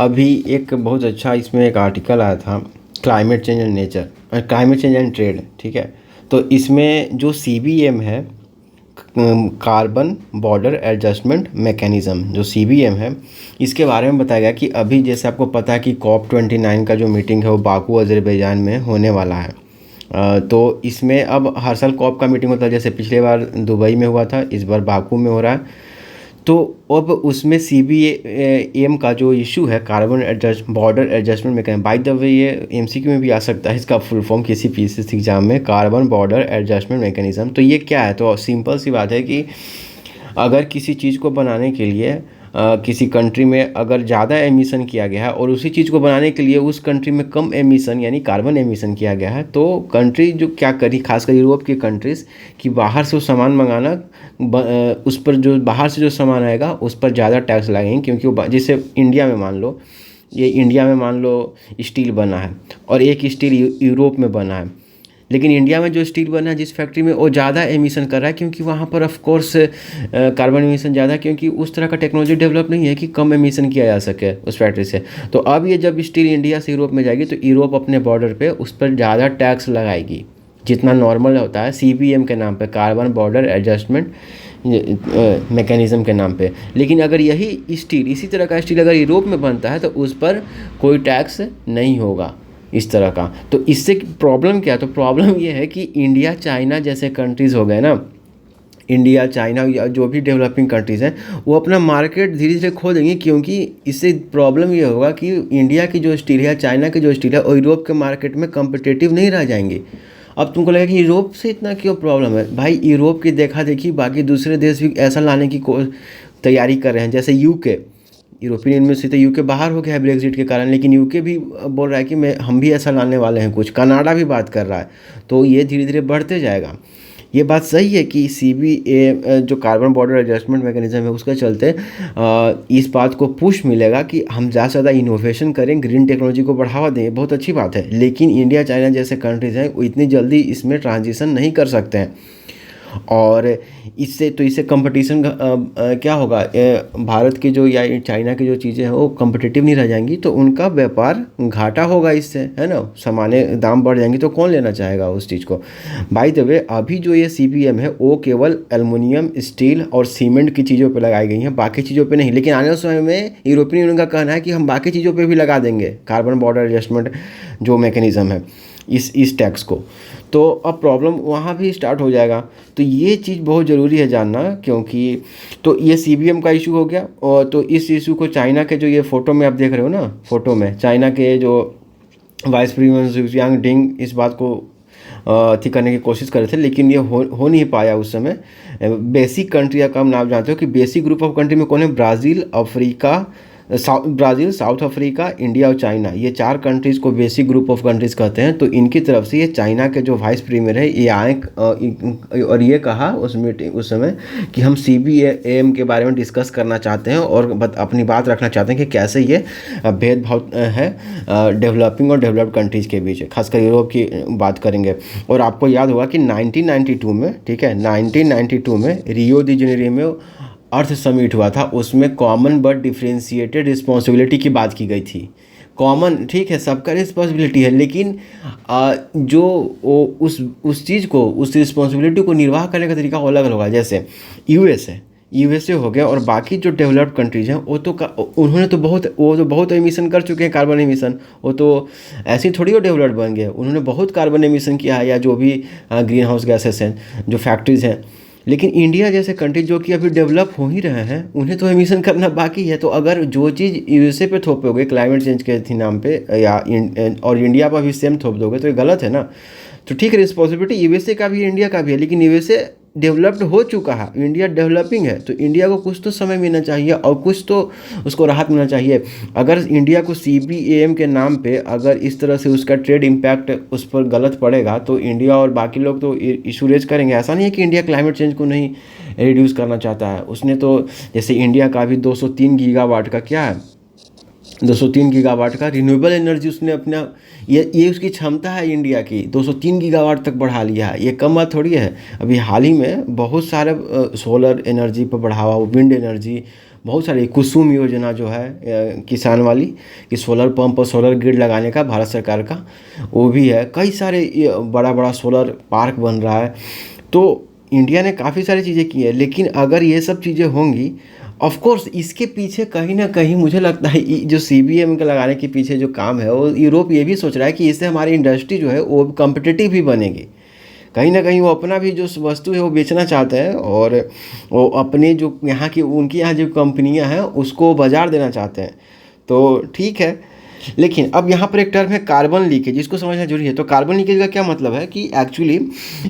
अभी एक बहुत अच्छा इसमें एक आर्टिकल आया था, climate change and nature, climate change and trade, ठीक है। तो इसमें जो सीबीएम है, कार्बन बॉर्डर एडजस्टमेंट मैकेनिज़्म, जो सीबीएम है, इसके बारे में बताया गया कि अभी जैसे आपको पता है कि COP29 का जो मीटिंग है वो बाकू अज़रबैजान में होने वाला है। तो इसमें अब हर साल कॉप का मीटिंग होता है, जैसे पिछले बार दुबई में हुआ था, इस बार बाकू में हो रहा है। तो अब उसमें सीबीएम का जो इशू है, carbon adjust border adjustment mechanism, by the way ये एमसीक्यू में भी आ सकता है इसका फुल फॉर्म किसी पीसीएस एग्जाम में, कार्बन बॉर्डर एडजस्टमेंट मैकेनिज्म। तो ये क्या है? तो सिंपल सी बात है कि अगर किसी चीज़ को बनाने के लिए किसी कंट्री में अगर ज़्यादा एमिशन किया गया है और उसी चीज़ को बनाने के लिए उस कंट्री में कम एमिशन यानी कार्बन एमिशन किया गया है, तो कंट्री जो क्या करी, खासकर यूरोप की कंट्रीज़, कि बाहर से वो सामान मंगाना, उस पर जो बाहर से जो सामान आएगा उस पर ज़्यादा टैक्स लगाएंगे। क्योंकि वो जैसे इंडिया में मान लो, ये इंडिया में मान लो स्टील बना है और एक स्टील यूरोप में बना है, लेकिन इंडिया में जो स्टील बना है जिस फैक्ट्री में, वो ज़्यादा एमिशन कर रहा है क्योंकि वहाँ पर ऑफ कोर्स कार्बन एमिशन ज़्यादा है, क्योंकि उस तरह का टेक्नोलॉजी डेवलप नहीं है कि कम एमिशन किया जा सके उस फैक्ट्री से। तो अब ये जब स्टील इंडिया से यूरोप में जाएगी तो यूरोप अपने बॉर्डर पे उस पर ज़्यादा टैक्स लगाएगी, जितना नॉर्मल होता है सीबीएम के नाम पे, कार्बन बॉर्डर एडजस्टमेंट मैकेनिज़्म के नाम पे। लेकिन अगर यही स्टील, इसी तरह का स्टील अगर यूरोप में बनता है तो उस पर कोई टैक्स नहीं होगा इस तरह का। तो इससे प्रॉब्लम क्या है? तो प्रॉब्लम ये है कि इंडिया चाइना जैसे कंट्रीज़ हो गए ना, इंडिया चाइना या जो भी डेवलपिंग कंट्रीज़ हैं, वो अपना मार्केट धीरे धीरे खो देंगे। क्योंकि इससे प्रॉब्लम ये होगा कि इंडिया की जो स्टील है, चाइना की जो स्टील है, और यूरोप के मार्केट में कम्पिटिटिव नहीं रह जाएंगे। अब तुमको लगेगा कि यूरोप से इतना क्यों प्रॉब्लम है? भाई यूरोप की देखा देखी बाकी दूसरे देश भी ऐसा लाने की तैयारी कर रहे हैं, जैसे यूके, यूरोपियन यूनियन से तो यूके बाहर हो गया है ब्रेग्जिट के कारण, लेकिन यूके भी बोल रहा है कि हम भी ऐसा लाने वाले हैं कुछ, कनाडा भी बात कर रहा है। तो ये धीरे धीरे बढ़ते जाएगा। ये बात सही है कि सीबीए जो कार्बन बॉर्डर एडजस्टमेंट मैकेनिज्म है उसके चलते इस बात को पुश मिलेगा कि हम ज़्यादा से ज़्यादा इनोवेशन करें, ग्रीन टेक्नोलॉजी को बढ़ावा दें, बहुत अच्छी बात है। लेकिन इंडिया चाइना जैसे कंट्रीज़ हैं वो इतनी जल्दी इसमें ट्रांजिशन नहीं कर सकते हैं, और इससे कंपटीशन क्या होगा, भारत की जो या चाइना की जो चीज़ें हैं वो कंपटीटिव नहीं रह जाएंगी, तो उनका व्यापार घाटा होगा इससे, है ना। सामान्य दाम बढ़ जाएंगे तो कौन लेना चाहेगा उस चीज़ को। बाय द वे अभी जो ये सीबीएम है वो केवल एल्युमिनियम, स्टील और सीमेंट की चीज़ों पर लगाई गई हैं, बाकी चीज़ों पर नहीं। लेकिन आने वाले समय में यूरोपियन यूनियन का कहना है कि हम बाकी चीज़ों पर भी लगा देंगे कार्बन बॉर्डर एडजस्टमेंट जो मैकेनिज़्म है इस टैक्स को। तो अब प्रॉब्लम वहाँ भी स्टार्ट हो जाएगा। तो ये चीज़ बहुत ज़रूरी है जानना, क्योंकि तो ये सीबीएम का इशू हो गया। और तो इस इशू को चाइना के जो ये फ़ोटो में आप देख रहे हो ना, फ़ोटो में चाइना के जो वाइस प्रेसिडेंट यांग डिंग इस बात को थी करने की कोशिश कर रहे थे, लेकिन ये हो नहीं पाया उस समय। बेसिक कंट्री का नाम जानते हो कि बेसिक ग्रुप ऑफ कंट्री में कौन है? Brazil, Africa, Brazil, south Africa, India और चाइना, ये 4 कंट्रीज़ को बेसिक ग्रुप ऑफ कंट्रीज़ कहते हैं। तो इनकी तरफ से ये चाइना के जो वाइस प्रीमियर है ये आए और ये कहा उस मीटिंग उस समय कि हम सीबीएम के बारे में डिस्कस करना चाहते हैं और अपनी बात रखना चाहते हैं कि कैसे ये भेदभाव है डेवलपिंग और डेवलप्ड कंट्रीज़ के बीच, खासकर यूरोप की बात करेंगे। और आपको याद होगा कि 1992 में, ठीक है, 1992 में रियो डी जेनेरियो में अर्थ समिट हुआ था, उसमें कॉमन बट डिफ्रेंशिएटेड रिस्पॉन्सिबिलिटी की बात की गई थी। कॉमन, ठीक है, सबका रिस्पॉन्सिबिलिटी है, लेकिन जो उस चीज़ को, उस रिस्पॉन्सिबिलिटी को निर्वाह करने का तरीका अलग अलग होगा। जैसे यूएसए हो गया और बाकी जो डेवलप्ड कंट्रीज़ हैं वो तो बहुत एमिशन कर चुके हैं, कार्बन एमिशन। वो तो ऐसे थोड़ी वो डेवलप्ड बन गए, उन्होंने बहुत कार्बन एमिशन किया है, या जो भी ग्रीन हाउस गैसेस हैं, जो फैक्ट्रीज़ हैं। लेकिन इंडिया जैसे कंट्री जो कि अभी डेवलप हो ही रहे हैं, उन्हें तो एमिशन करना बाकी है। तो अगर जो चीज़ यूएसए पे थोपोगे क्लाइमेट चेंज के थी नाम पे, और इंडिया पर भी सेम थोप दोगे तो ये गलत है ना। तो ठीक है, रिस्पॉन्सिबिलिटी यूएसए का भी है, इंडिया का भी है, लेकिन यूएसए डेवलप्ड हो चुका है, इंडिया डेवलपिंग है। तो इंडिया को कुछ तो समय मिलना चाहिए और कुछ तो उसको राहत मिलना चाहिए। अगर इंडिया को सीबीएम के नाम पे अगर इस तरह से उसका ट्रेड इम्पैक्ट उस पर गलत पड़ेगा तो इंडिया और बाकी लोग तो इशू रेज करेंगे। ऐसा नहीं है कि इंडिया क्लाइमेट चेंज को नहीं रिड्यूस करना चाहता है, उसने तो जैसे इंडिया का अभी 203 गीगावाट का क्या है, 203 गीगावाट का रिन्यूएबल एनर्जी उसने अपना, ये उसकी क्षमता है इंडिया की, 203 गीगावाट तक बढ़ा लिया है। ये कम बात थोड़ी है। अभी हाल ही में बहुत सारे सोलर एनर्जी पर बढ़ावा, विंड एनर्जी बहुत सारे कुसुम योजना जो है किसान वाली, कि सोलर पंप और सोलर ग्रिड लगाने का भारत सरकार का, वो भी है। कई सारे बड़ा बड़ा सोलर पार्क बन रहा है। तो इंडिया ने काफ़ी सारी चीज़ें की है, लेकिन अगर ये सब चीज़ें होंगी, ऑफ कोर्स इसके पीछे कहीं ना कहीं मुझे लगता है जो CBM के लगाने के पीछे जो काम है, वो यूरोप ये भी सोच रहा है कि इससे हमारी इंडस्ट्री जो है वो कम्पिटिटिव भी बनेगी। कहीं ना कहीं वो अपना भी जो वस्तु है वो बेचना चाहते हैं, और वो अपने जो यहाँ की उनकी यहाँ जो कंपनियाँ हैं उसको बाज़ार देना चाहते हैं। तो ठीक है, लेकिन अब यहाँ पर एक टर्म है कार्बन लीकेज, जिसको समझना जरूरी है। तो कार्बन लीकेज का क्या मतलब है कि एक्चुअली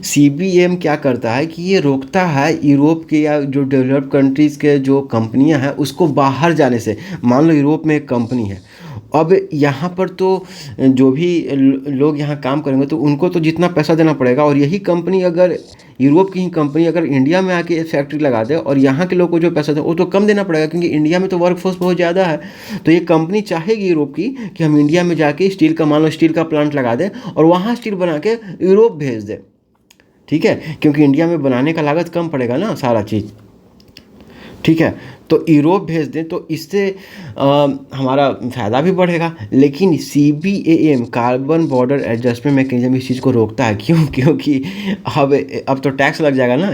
CBM क्या करता है कि ये रोकता है यूरोप के या जो डेवलप्ड कंट्रीज़ के जो कंपनियां हैं उसको बाहर जाने से। मान लो यूरोप में एक कंपनी है, अब यहाँ पर तो जो भी लोग यहाँ काम करेंगे तो उनको तो जितना पैसा देना पड़ेगा, और यही कंपनी अगर यूरोप की ही कंपनी अगर इंडिया में आके फैक्ट्री लगा दे और यहाँ के लोग को जो पैसा दे वो तो कम देना पड़ेगा, क्योंकि इंडिया में तो वर्कफोर्स बहुत ज़्यादा है। तो ये कंपनी चाहेगी यूरोप की कि हम इंडिया में जाके स्टील का, मान लो स्टील का प्लांट लगा दें और वहाँ स्टील बना के यूरोप भेज दें, ठीक है, क्योंकि इंडिया में बनाने का लागत कम पड़ेगा ना सारा चीज़, ठीक है। तो यूरोप भेज दें तो इससे हमारा फ़ायदा भी बढ़ेगा। लेकिन CBAM carbon border adjustment mechanism इस चीज़ को रोकता है। क्यों? क्योंकि अब तो टैक्स लग जाएगा ना,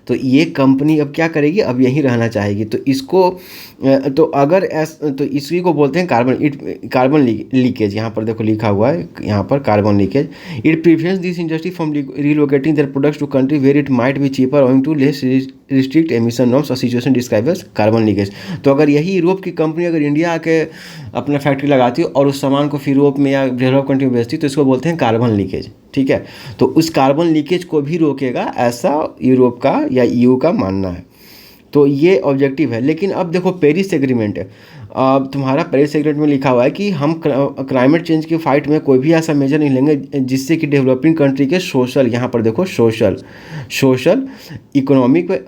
तो ये कंपनी अब क्या करेगी, अब यहीं रहना चाहेगी। तो इसको तो अगर तो इसी को बोलते हैं कार्बन लीकेज। यहाँ पर देखो लिखा हुआ है यहाँ पर carbon leakage. It prevents this industry from relocating their products to country where it might be cheaper owing to less restrict emission norms, a situation describe as carbon leakage. तो अगर यही यूरोप की कंपनी अगर India आके अपना factory लगाती है और उस सामान को फिर यूरोप में या डेवलप कंट्री में बेचती, तो इसको बोलते हैं कार्बन लीकेज, ठीक है। तो उस कार्बन लीकेज को भी रोकेगा, ऐसा यूरोप का या EU का मानना है। तो ये ऑब्जेक्टिव है। लेकिन अब देखो पेरिस एग्रीमेंट है, अब तुम्हारा पेरिस एग्रीमेंट में लिखा हुआ है कि हम क्लाइमेट चेंज की फाइट में कोई भी ऐसा मेजर नहीं लेंगे जिससे कि डेवलपिंग कंट्री के सोशल, यहाँ पर देखो सोशल इकोनॉमिक पे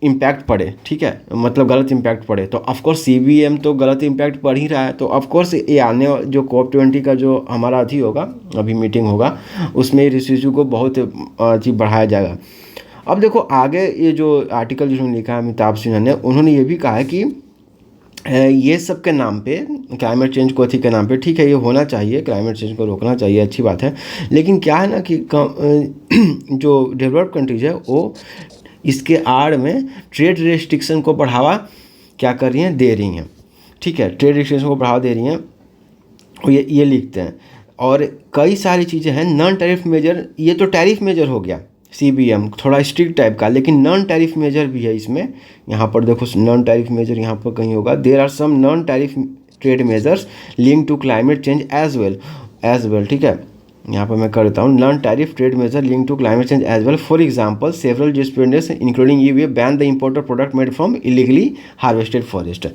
इम्पैक्ट पड़े, ठीक है, मतलब गलत इम्पैक्ट पड़े। तो ऑफकोर्स CBM तो गलत इम्पैक्ट पड़ ही रहा है। तो ऑफकोर्स ये आने जो COP20 का जो हमारा अभी होगा, अभी मीटिंग होगा, उसमें इस इशू को बहुत चीज़ बढ़ाया जाएगा। अब देखो आगे ये जो आर्टिकल जिन्होंने लिखा है अमिताभ सिन्हा ने, उन्होंने ये भी कहा है कि ये सब के नाम पे, क्लाइमेट चेंज को अथी के नाम पे, ठीक है ये होना चाहिए, क्लाइमेट चेंज को रोकना चाहिए, अच्छी बात है। लेकिन क्या है ना कि जो डेवलप्ड कंट्रीज है वो इसके आड़ में ट्रेड रेस्ट्रिक्शन को बढ़ावा क्या कर रही हैं, दे रही हैं, ठीक है, ट्रेड रेस्ट्रिक्शन को बढ़ावा दे रही हैं। और ये लिखते हैं। और कई सारी चीज़ें हैं नॉन टैरिफ मेजर, ये तो टैरिफ मेजर हो गया CBM थोड़ा स्ट्रिक्ट टाइप का, लेकिन नॉन टैरिफ मेजर भी है इसमें। यहाँ पर देखो नॉन टैरिफ मेजर यहाँ पर कहीं होगा, there are some non tariff trade measures link to climate change as well, ठीक है। यहाँ पर मैं कर देता हूँ, non tariff trade measure link to climate change as well. For example several jurisdictions including EU ban the import of product made from illegally harvested forest,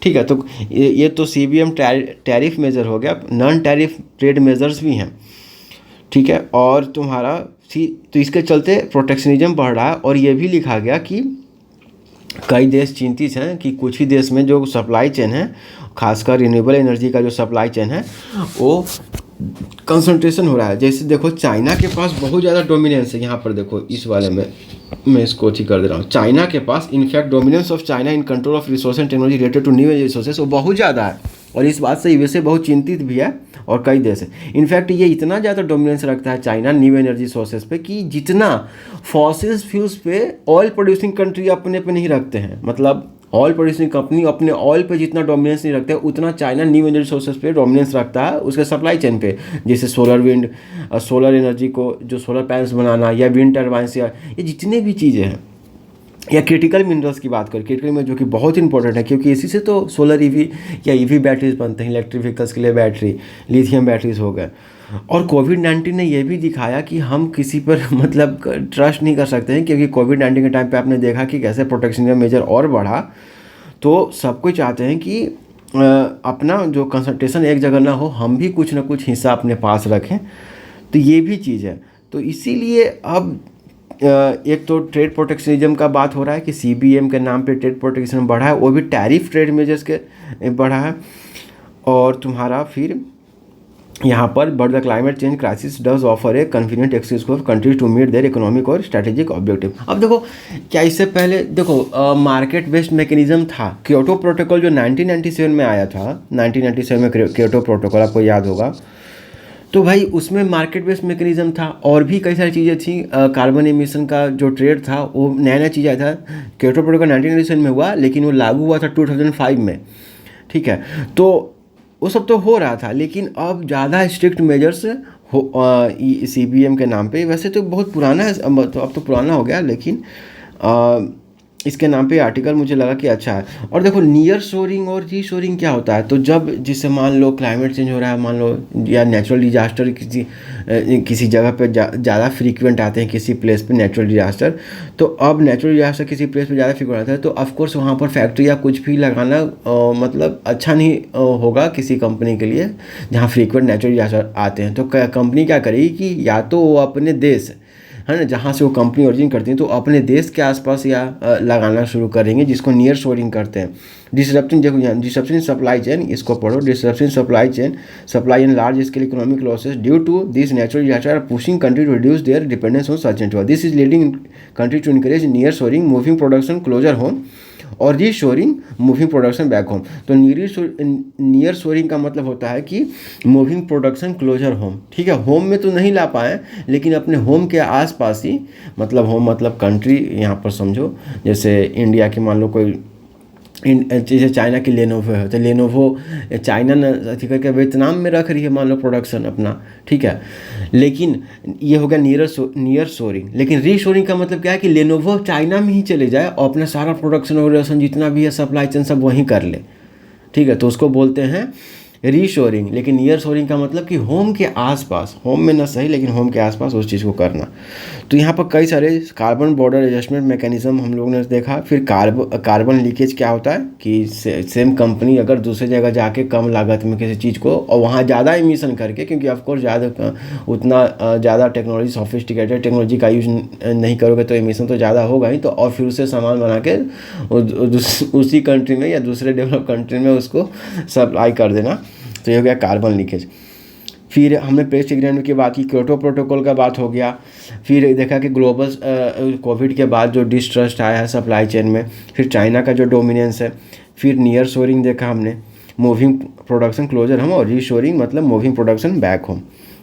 ठीक है। तो ये तो CBM टैरिफ मेजर हो गया, नॉन टैरिफ ट्रेड मेजर्स भी हैं, ठीक है। और तुम्हारा तो इसके चलते प्रोटेक्शनिज्म बढ़ रहा है। और ये भी लिखा गया कि कई देश चिंतित हैं कि कुछ ही देश में जो सप्लाई चेन है, खासकर रिन्यूएबल एनर्जी का जो सप्लाई चेन है वो कंसंट्रेशन हो रहा है। जैसे देखो चाइना के पास बहुत ज़्यादा डोमिनेंस है, यहाँ पर देखो इस वाले में मैं इसको अच्छी कर दे रहा हूँ। चाइना के पास in fact dominance of China in control of resource and technology related to new resources वो बहुत ज़्यादा है। और इस बात से USA बहुत चिंतित भी है और कई देश है। इनफैक्ट ये इतना ज़्यादा डोमिनेंस रखता है चाइना न्यू एनर्जी सोर्सेज पे कि जितना फॉसिल फ्यूल्स पे ऑयल प्रोड्यूसिंग कंट्री अपने पे नहीं रखते हैं, मतलब ऑयल प्रोड्यूसिंग कंपनी अपने ऑयल पे जितना डोमिनेंस नहीं रखते उतना चाइना न्यू एनर्जी सोर्सेज पे डोमिनेंस रखता है उसके सप्लाई चेन पे। जैसे सोलर विंड, सोलर एनर्जी को जो सोलर पैनल्स बनाना या विंड टर्बाइंस या ये जितने भी चीज़ें हैं, या क्रिटिकल मिनरल्स की बात करें, क्रिटिकल में जो कि बहुत इंपॉर्टेंट है क्योंकि इसी से तो सोलर EV या EV बैटरीज बनते हैं, इलेक्ट्रिक व्हीकल्स के लिए बैटरी, लिथियम बैटरीज हो गए। और कोविड-19 ने यह भी दिखाया कि हम किसी पर मतलब ट्रस्ट नहीं कर सकते हैं, क्योंकि कोविड-19 के टाइम पे आपने देखा कि कैसे प्रोटेक्शनिज्म मेजर और बढ़ा। तो सब कोई चाहते हैं कि अपना जो कंसंट्रेशन एक जगह ना हो, हम भी कुछ ना कुछ हिस्सा अपने पास रखें। तो ये भी चीज़ है। तो इसीलिए अब एक तो ट्रेड प्रोटेक्शनिज्म का बात हो रहा है कि CBM के नाम पे ट्रेड प्रोटेक्शन बढ़ा है, वो भी टैरिफ ट्रेड मेजर्स के बढ़ा है। और तुम्हारा फिर यहाँ पर but the climate change crisis does offer a convenient excuse for countries to meet their economic और स्ट्रेटेजिक ऑब्जेक्टिव। अब देखो क्या इससे पहले देखो मार्केट बेस्ड मैकेनिज्म था। क्योटो प्रोटोकॉल जो 1997 में आया था, 1997 में क्योटो प्रोटोकॉल आपको याद होगा, तो भाई उसमें मार्केट बेस्ड मैकेनिज्म था और भी कई सारी चीज़ें थी। कार्बन एमिशन का जो ट्रेड था वो नया नया चीज़ आया था। क्योटो प्रोटोकॉल 1997 में हुआ लेकिन वो लागू हुआ था 2005 में, ठीक है। तो वो सब तो हो रहा था लेकिन अब ज़्यादा स्ट्रिक्ट मेजर्स हो CBM के नाम पे। वैसे तो बहुत पुराना है, अब तो पुराना हो गया, लेकिन इसके नाम पे आर्टिकल मुझे लगा कि अच्छा है। और देखो नियर शोरिंग और री शोरिंग क्या होता है, तो जब जिससे मान लो क्लाइमेट चेंज हो रहा है, मान लो या नेचुरल डिजास्टर किसी जगह पे ज़्यादा फ्रीक्वेंट आते हैं, किसी प्लेस पे नेचुरल डिजास्टर, तो अब नेचुरल डिजास्टर किसी प्लेस पे ज़्यादा फ्रीक्वेंट आता है तो ऑफकोर्स वहाँ पर फैक्ट्री या कुछ भी लगाना मतलब अच्छा नहीं होगा किसी कंपनी के लिए जहाँ फ्रीक्वेंट नेचुरल डिजास्टर आते हैं। तो कंपनी क्या करेगी कि या तो वो अपने देश है ना जहाँ से वो कंपनी ओरिजिन करती है तो अपने देश के आसपास या लगाना शुरू करेंगे, जिसको नियर शोरिंग कहते हैं। डिसरप्शन, देखो डिसरप्शन सप्लाई चेन, इसको पढ़ो। Disruption supply chain, supply and large scale economic losses due to this natural disaster are pushing country to reduce their dependence on such and this is leading country to encourage nearshoring, moving production closer home और reshoring, moving production back home. तो nearshoring का मतलब होता है कि moving production closer home, ठीक है। Home में तो नहीं ला पाए लेकिन अपने होम के आसपास ही, मतलब होम मतलब कंट्री यहाँ पर समझो, जैसे इंडिया की मान लो कोई जैसे चाइना की लेनोवो है तो लेनोवो चाइना ने अथी करके वियतनाम में रख रही है मान लो प्रोडक्शन अपना, ठीक है। लेकिन ये हो गया नियर शोरिंग। लेकिन री शोरिंग का मतलब क्या है कि लेनोवो चाइना में ही चले जाए और अपना सारा प्रोडक्शन वगैरह जितना भी है सप्लाई चेन सब वहीं कर ले, ठीक है। तो उसको बोलते हैं रीशोरिंग। लेकिन नियर शोरिंग का मतलब कि होम के आसपास, होम में ना सही लेकिन होम के आसपास उस चीज़ को करना। तो यहाँ पर कई सारे कार्बन बॉर्डर एडजस्टमेंट मैकेनिज्म हम लोगों ने देखा। फिर कार्बन लीकेज क्या होता है कि सेम कंपनी अगर दूसरी जगह जाके कम लागत में किसी चीज़ को और वहाँ ज़्यादा इमिशन करके, क्योंकि ऑफकोर्स ज़्यादा उतना ज़्यादा टेक्नोलॉजी सॉफिस्टिकेटेड टेक्नोलॉजी का यूज नहीं करोगे तो इमिशन तो ज़्यादा होगा ही। तो और फिर उसे सामान बना के उसी कंट्री में या दूसरे डेवलप कंट्री में उसको सप्लाई कर देना। तो ये हो गया कार्बन लीकेज। फिर हमने पेरिस एग्रीमेंट की बात की, क्योटो प्रोटोकॉल का बात हो गया। फिर देखा कि ग्लोबल कोविड के बाद जो डिस्ट्रस्ट आया है सप्लाई चेन में, फिर चाइना का जो डोमिनेंस है। फिर नियर शोरिंग देखा हमने, मूविंग प्रोडक्शन क्लोजर होम और री शोरिंग मतलब मूविंग प्रोडक्शन बैक होम।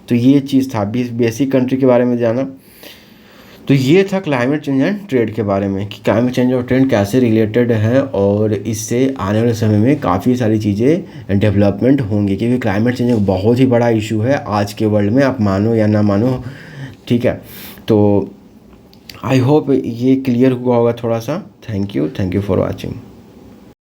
तो ये चीज़ था बेसिक कंट्री के बारे में जाना। तो ये था क्लाइमेट चेंज एंड ट्रेड के बारे में कि क्लाइमेट चेंज और ट्रेड कैसे रिलेटेड है और इससे आने वाले समय में काफ़ी सारी चीज़ें डेवलपमेंट होंगी, क्योंकि क्लाइमेट चेंज एक बहुत ही बड़ा इशू है आज के वर्ल्ड में, आप मानो या ना मानो, ठीक है। तो आई होप ये क्लियर हुआ होगा थोड़ा सा। Thank you for watching.